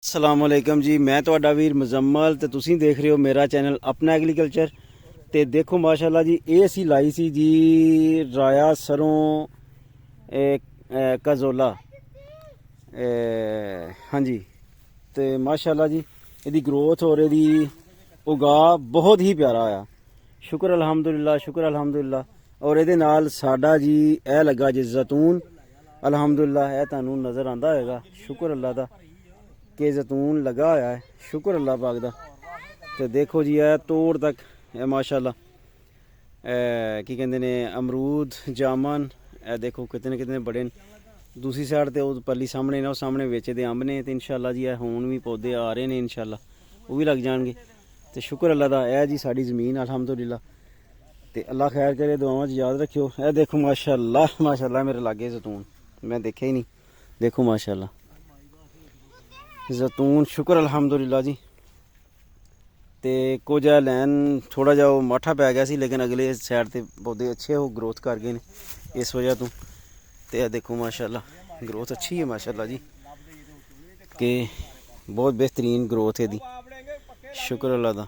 ਅਸਲਾਮੁਅਲੈਕਮ ਜੀ, ਮੈਂ ਤੁਹਾਡਾ ਵੀਰ ਮੁਜ਼ੰਮਲ ਤੇ ਤੁਸੀਂ ਦੇਖ ਰਹੇ ਹੋ ਮੇਰਾ ਚੈਨਲ ਆਪਣਾ ਐਗਰੀਕਲਚਰ। ਤੇ ਦੇਖੋ ਮਾਸ਼ਾਅੱਲਾ ਜੀ, ਇਹ ਅਸੀਂ ਲਾਈ ਸੀ ਜੀ ਰਾਇਆ ਸਰੋਂ ਕਜ਼ੋਲਾ। ਹਾਂਜੀ, ਤੇ ਮਾਸ਼ਾਅੱਲਾ ਜੀ ਇਹਦੀ ਗਰੋਥ ਔਰ ਇਹਦੀ ਉਗਾ ਬਹੁਤ ਹੀ ਪਿਆਰਾ ਆਇਆ। ਸ਼ੁਕਰ ਅਲਹਮਦੁਲਿਲਾ, ਸ਼ੁਕਰ ਅਲਹਮਦੁਲਿਲਾ। ਔਰ ਇਹਦੇ ਨਾਲ ਸਾਡਾ ਜੀ ਇਹ ਲੱਗਾ ਜੀ ਜ਼ੈਤੂਨ। ਅਲਹਮਦੁਲਿਲਾ, ਇਹ ਤੁਹਾਨੂੰ ਨਜ਼ਰ ਆਉਂਦਾ ਹੋਏਗਾ। ਸ਼ੁਕਰ ਅੱਲਾ ਦਾ ਕਿ ਜ਼ੈਤੂਨ ਲੱਗਾ ਹੋਇਆ ਹੈ। ਸ਼ੁਕਰ ਅੱਲਾ ਪਾਕ ਦਾ। ਤੇ ਦੇਖੋ ਜੀ ਇਹ ਤੋੜ ਤੱਕ ਇਹ ਮਾਸ਼ਾਅੱਲਾ ਕੀ ਕਹਿੰਦੇ ਨੇ ਅਮਰੂਦ ਜਾਮਨ। ਇਹ ਦੇਖੋ ਕਿਤਨੇ ਕਿਤਨੇ ਬੜੇ ਨੇ। ਦੂਸਰੀ ਸਾਈਡ ਤੇ ਉਹ ਪਰਲੀ ਸਾਹਮਣੇ ਨੇ, ਉਹ ਸਾਹਮਣੇ ਵਿੱਚ ਦੇ ਅੰਬ ਨੇ। ਤੇ ਇਨਸ਼ਾਅੱਲਾ ਜੀ ਇਹ ਹੁਣ ਵੀ ਪੌਦੇ ਆ ਰਹੇ ਨੇ, ਇਨਸ਼ਾਅੱਲਾ ਉਹ ਵੀ ਲੱਗ ਜਾਣਗੇ। ਤੇ ਸ਼ੁਕਰ ਅੱਲਾ ਦਾ। ਇਹ ਜੀ ਸਾਡੀ ਜ਼ਮੀਨ ਅਲਹਮਦੁਲਿਲਾ। ਤੇ ਅੱਲਾ ਖੈਰ ਕਰੇ, ਦੁਆਵਾਂ 'ਚ ਯਾਦ ਰੱਖਿਓ। ਇਹ ਦੇਖੋ ਮਾਸ਼ਾਅੱਲਾ, ਮਾਸ਼ਾਅੱਲਾ ਮੇਰੇ ਲਾਗੇ ਜ਼ੈਤੂਨ ਮੈਂ ਦੇਖਿਆ ਹੀ ਨਹੀਂ। ਦੇਖੋ ਮਾਸ਼ਾਅੱਲਾ ਜ਼ੈਤੂਨ। ਸ਼ੁਕਰ ਅਲਹਮਦੁਲਿਲਾ ਜੀ। ਤੇ ਕੁਝ ਲੈਣ ਥੋੜਾ ਜਿਹਾ ਉਹ ਮਾਠਾ ਪੈ ਗਿਆ ਸੀ, ਲੇਕਿਨ ਅਗਲੇ ਸਾਈਡ ਤੇ ਪੌਦੇ ਅੱਛੇ ਉਹ ਗਰੋਥ ਕਰ ਗਏ ਨੇ ਇਸ ਵਜ੍ਹਾ ਤੋਂ। ਤੇ ਇਹ ਦੇਖੋ ਮਾਸ਼ਾਅੱਲਾ ਗਰੋਥ ਅੱਛੀ ਹੈ ਮਾਸ਼ਾਅੱਲਾ ਜੀ, ਕਿ ਬਹੁਤ ਬਿਹਤਰੀਨ ਗਰੋਥ ਹੈ ਇਹਦੀ। ਸ਼ੁਕਰ ਅੱਲਾ ਦਾ।